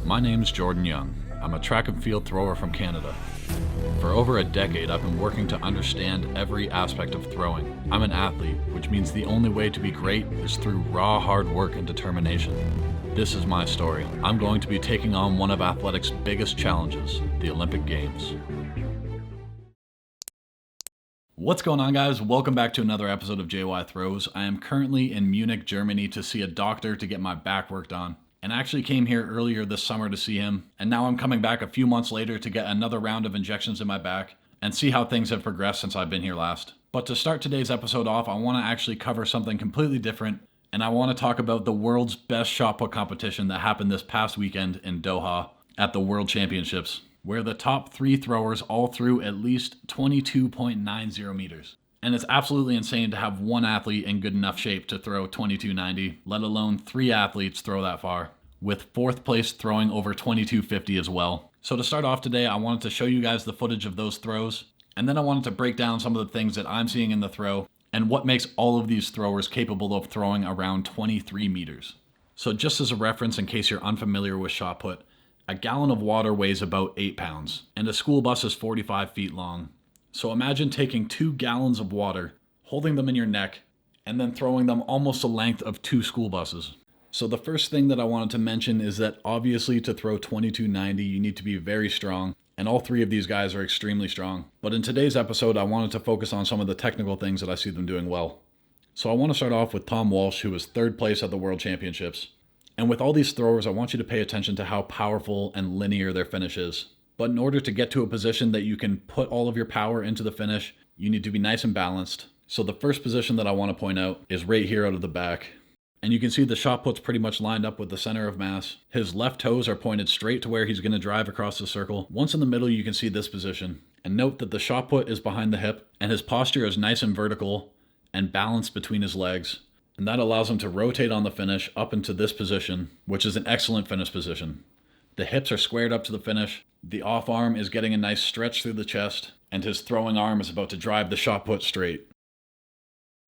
My name's Jordan Young. I'm a track and field thrower from Canada. For over a decade, I've been working to understand every aspect of throwing. I'm an athlete, which means the only way to be great is through raw hard work and determination. This is my story. I'm going to be taking on one of athletics' biggest challenges, the Olympic Games. What's going on, guys? Welcome back to another episode of JY Throws. I am currently in Munich, Germany to see a doctor to get my back worked on. And I actually came here earlier this summer to see him, and now I'm coming back a few months later to get another round of injections in my back and see how things have progressed since I've been here last. But to start today's episode off, I want to actually cover something completely different, and I want to talk about the world's best shot put competition that happened this past weekend in Doha at the World Championships, where the top 3 throwers all threw at least 22.90 meters. And it's absolutely insane to have one athlete in good enough shape to throw 22.90, let alone 3 athletes throw that far, with 4th place throwing over 22.50 as well. So to start off today, I wanted to show you guys the footage of those throws, and then I wanted to break down some of the things that I'm seeing in the throw and what makes all of these throwers capable of throwing around 23 meters. So just as a reference, in case you're unfamiliar with shot put, a gallon of water weighs about 8 pounds, and a school bus is 45 feet long. So imagine taking 2 gallons of water, holding them in your neck, and then throwing them almost the length of 2 school buses. So the first thing that I wanted to mention is that obviously to throw 22.90, you need to be very strong, and all 3 of these guys are extremely strong. But in today's episode, I wanted to focus on some of the technical things that I see them doing well. So I want to start off with Tom Walsh, who was 3rd place at the World Championships. And with all these throwers, I want you to pay attention to how powerful and linear their finish is. But in order to get to a position that you can put all of your power into the finish, you need to be nice and balanced. So the first position that I want to point out is right here out of the back. And you can see the shot put's pretty much lined up with the center of mass. His left toes are pointed straight to where he's going to drive across the circle. Once in the middle, you can see this position. And note that the shot put is behind the hip, and his posture is nice and vertical and balanced between his legs. And that allows him to rotate on the finish up into this position, which is an excellent finish position. The hips are squared up to the finish, the off arm is getting a nice stretch through the chest, and his throwing arm is about to drive the shot put straight.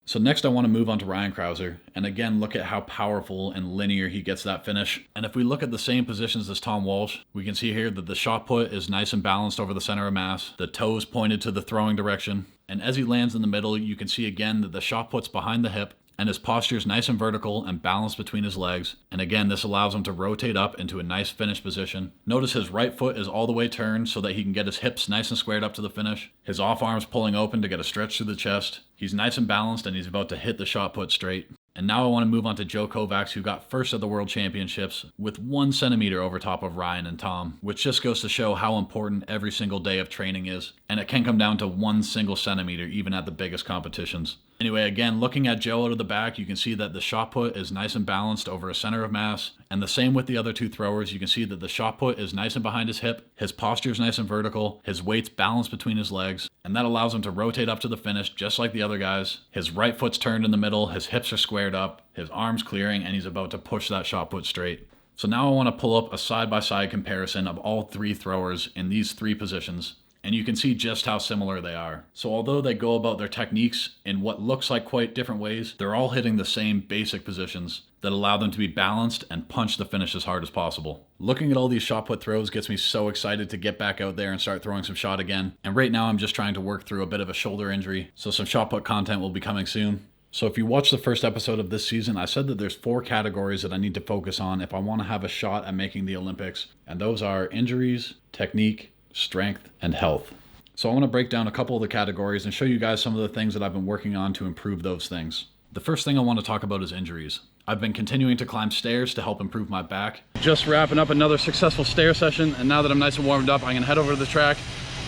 So next I want to move on to Ryan Krauser, and again look at how powerful and linear he gets that finish. And if we look at the same positions as Tom Walsh, we can see here that the shot put is nice and balanced over the center of mass, the toes pointed to the throwing direction, and as he lands in the middle, you can see again that the shot put's behind the hip, and his posture is nice and vertical and balanced between his legs. And again, this allows him to rotate up into a nice finish position. Notice his right foot is all the way turned so that he can get his hips nice and squared up to the finish. His off arm's pulling open to get a stretch through the chest. He's nice and balanced, and he's about to hit the shot put straight. And now I want to move on to Joe Kovacs, who got 1st at the World Championships with 1 centimeter over top of Ryan and Tom, which just goes to show how important every single day of training is. And it can come down to 1 single centimeter even at the biggest competitions. Anyway, again, looking at Joe out of the back, you can see that the shot put is nice and balanced over a center of mass. And the same with the other 2 throwers. You can see that the shot put is nice and behind his hip. His posture is nice and vertical. His weight's balanced between his legs. And that allows him to rotate up to the finish just like the other guys. His right foot's turned in the middle. His hips are squared up. His arm's clearing, and he's about to push that shot put straight. So now I want to pull up a side-by-side comparison of all 3 throwers in these 3 positions. And you can see just how similar they are. So although they go about their techniques in what looks like quite different ways, they're all hitting the same basic positions that allow them to be balanced and punch the finish as hard as possible. Looking at all these shot put throws gets me so excited to get back out there and start throwing some shot again. And right now I'm just trying to work through a bit of a shoulder injury, so some shot put content will be coming soon. So if you watch the first episode of this season, I said that there's 4 categories that I need to focus on if I want to have a shot at making the Olympics. And those are injuries, technique, strength, and health. So I want to break down a couple of the categories and show you guys some of the things that I've been working on to improve those things. The first thing I want to talk about is injuries. I've been continuing to climb stairs to help improve my back. Just wrapping up another successful stair session, and now that I'm nice and warmed up, I can head over to the track,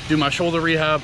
do my shoulder rehab,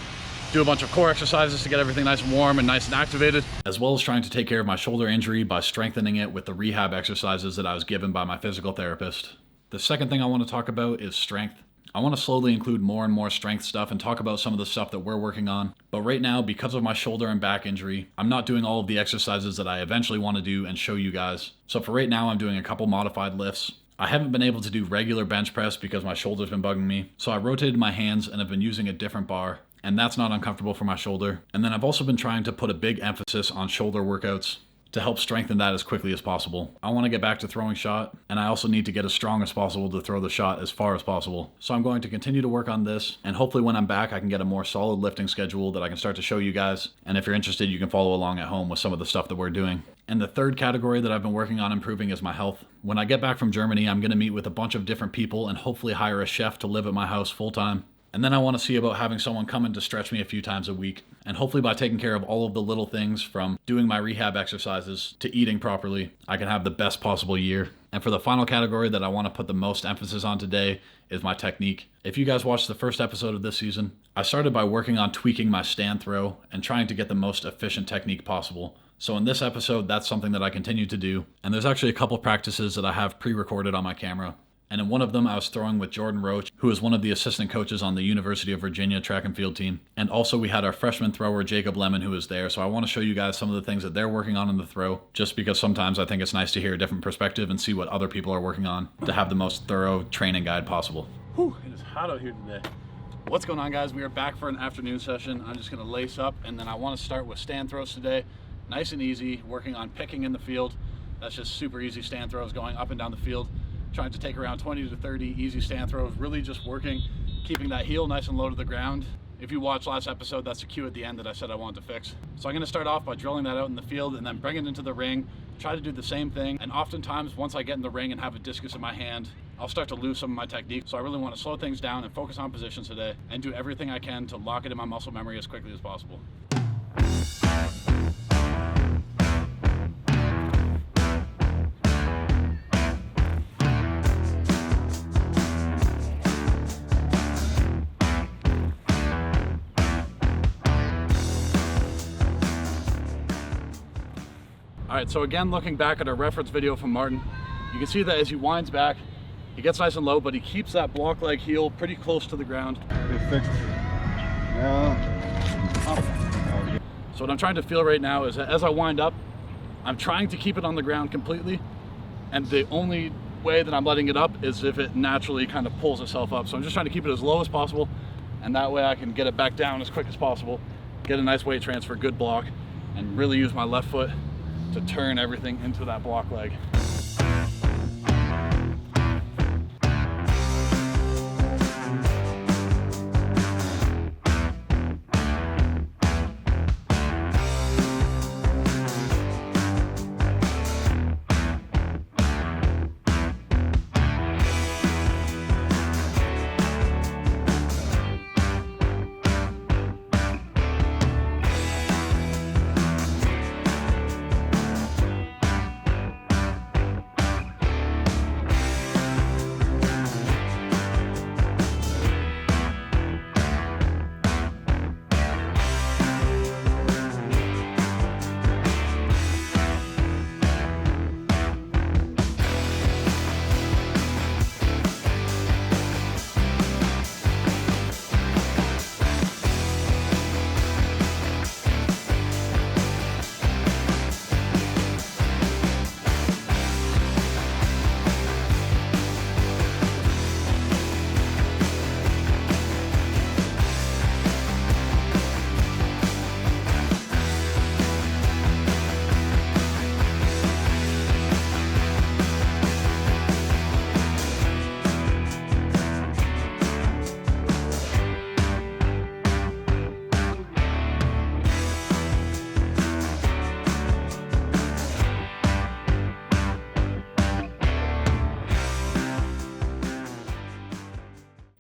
do a bunch of core exercises to get everything nice and warm and nice and activated, as well as trying to take care of my shoulder injury by strengthening it with the rehab exercises that I was given by my physical therapist. The second thing I want to talk about is strength. I want to slowly include more and more strength stuff and talk about some of the stuff that we're working on. But right now, because of my shoulder and back injury, I'm not doing all of the exercises that I eventually want to do and show you guys. So for right now, I'm doing a couple modified lifts. I haven't been able to do regular bench press because my shoulder's been bugging me. So I rotated my hands and have been using a different bar. And that's not uncomfortable for my shoulder. And then I've also been trying to put a big emphasis on shoulder workouts. to help strengthen that as quickly as possible. I want to get back to throwing shot, and I also need to get as strong as possible to throw the shot as far as possible. So I'm going to continue to work on this, and hopefully when I'm back I can get a more solid lifting schedule that I can start to show you guys, and if you're interested you can follow along at home with some of the stuff that we're doing. And the third category that I've been working on improving is my health. When I get back from Germany, I'm going to meet with a bunch of different people and hopefully hire a chef to live at my house full time. And then I want to see about having someone come in to stretch me a few times a week. And hopefully by taking care of all of the little things from doing my rehab exercises to eating properly, I can have the best possible year. And for the final category that I want to put the most emphasis on today is my technique. If you guys watched the first episode of this season, I started by working on tweaking my stand throw and trying to get the most efficient technique possible. So in this episode, that's something that I continue to do. And there's actually a couple practices that I have pre-recorded on my camera. And in one of them, I was throwing with Jordan Roach, who is one of the assistant coaches on the University of Virginia track and field team. And also we had our freshman thrower, Jacob Lemmon, who was there. So I want to show you guys some of the things that they're working on in the throw, just because sometimes I think it's nice to hear a different perspective and see what other people are working on to have the most thorough training guide possible. Whew, it is hot out here today. What's going on, guys? We are back for an afternoon session. I'm just going to lace up, and then I want to start with stand throws today. Nice and easy, working on picking in the field. That's just super easy stand throws going up and down the field. Trying to take around 20 to 30 easy stand throws, really just working, keeping that heel nice and low to the ground. If you watched last episode, that's the cue at the end that I said I wanted to fix. So I'm gonna start off by drilling that out in the field and then bring it into the ring, try to do the same thing. And oftentimes, once I get in the ring and have a discus in my hand, I'll start to lose some of my technique. So I really want to slow things down and focus on positions today and do everything I can to lock it in my muscle memory as quickly as possible. All right, so again, looking back at our reference video from Martin, you can see that as he winds back, he gets nice and low, but he keeps that block leg heel pretty close to the ground. So what I'm trying to feel right now is that as I wind up, I'm trying to keep it on the ground completely, and the only way that I'm letting it up is if it naturally kind of pulls itself up. So I'm just trying to keep it as low as possible, and that way I can get it back down as quick as possible, get a nice weight transfer, good block, and really use my left foot to turn everything into that block leg.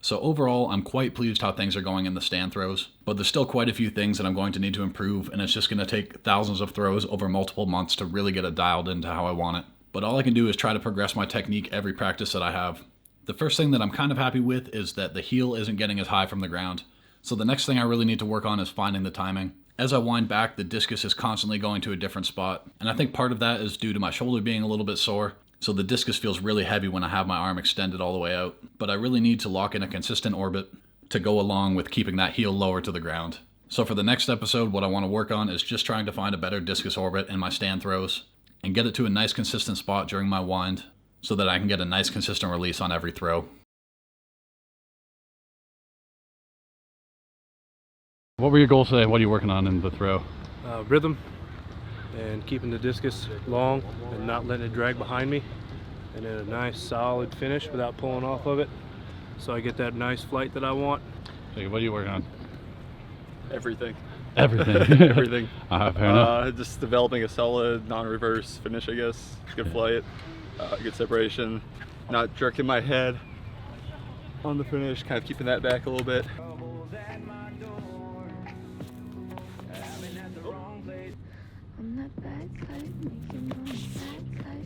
So overall, I'm quite pleased how things are going in the stand throws, but there's still quite a few things that I'm going to need to improve, and it's just going to take thousands of throws over multiple months to really get it dialed into how I want it. But all I can do is try to progress my technique every practice that I have. The first thing that I'm kind of happy with is that the heel isn't getting as high from the ground. So the next thing I really need to work on is finding the timing. As I wind back, the discus is constantly going to a different spot, and I think part of that is due to my shoulder being a little bit sore. So the discus feels really heavy when I have my arm extended all the way out, but I really need to lock in a consistent orbit to go along with keeping that heel lower to the ground. So for the next episode, what I want to work on is just trying to find a better discus orbit in my stand throws and get it to a nice consistent spot during my wind so that I can get a nice consistent release on every throw. What were your goals today? What are you working on in the throw? Rhythm and keeping the discus long and not letting it drag behind me, and then a nice solid finish without pulling off of it, so I get that nice flight that I want. Jacob, what are you working on? Everything. Everything. Everything. Fair enough. Just developing a solid non-reverse finish, I guess. Good flight, good separation, not jerking my head on the finish, kind of keeping that back a little bit. On that bad side, making on the bad side.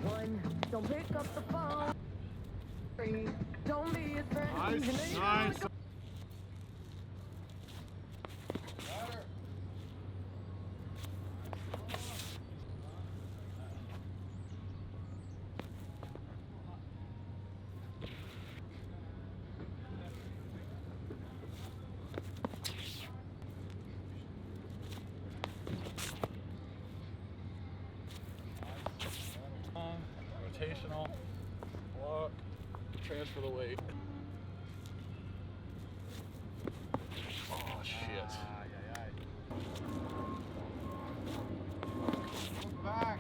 One, don't pick up the phone. Three, don't be a friend. Nice. Rotational, block, transfer the weight. Oh shit. Back.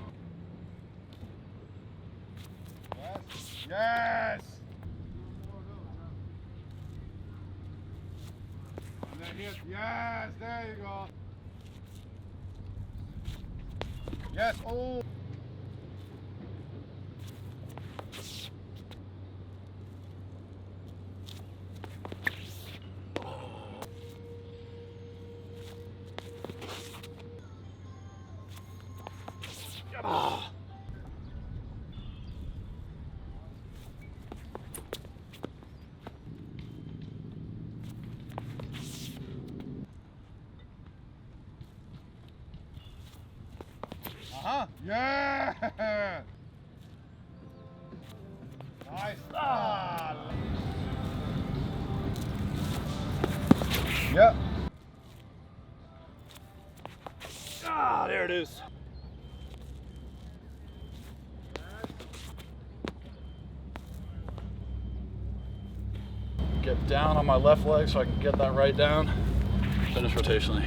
Yes. Yes. And then hit. Yes. There you go. Yes. Oh. Yeah. Nice. Yep. There it is. Get down on my left leg so I can get that right down. Finish rotationally.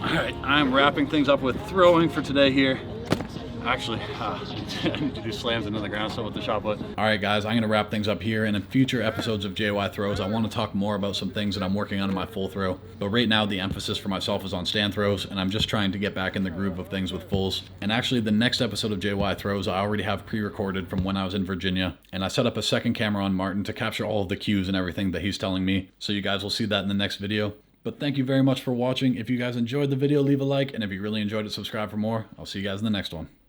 Alright, I'm wrapping things up with throwing for today here. Actually, I need to do slams into the ground still with the shot put. Alright guys, I'm going to wrap things up here, and in future episodes of JY Throws, I want to talk more about some things that I'm working on in my full throw. But right now, the emphasis for myself is on stand throws, and I'm just trying to get back in the groove of things with fulls. And actually, the next episode of JY Throws, I already have pre-recorded from when I was in Virginia, and I set up a second camera on Martin to capture all of the cues and everything that he's telling me. So you guys will see that in the next video. But thank you very much for watching. If you guys enjoyed the video, leave a like, and if you really enjoyed it, subscribe for more. I'll see you guys in the next one.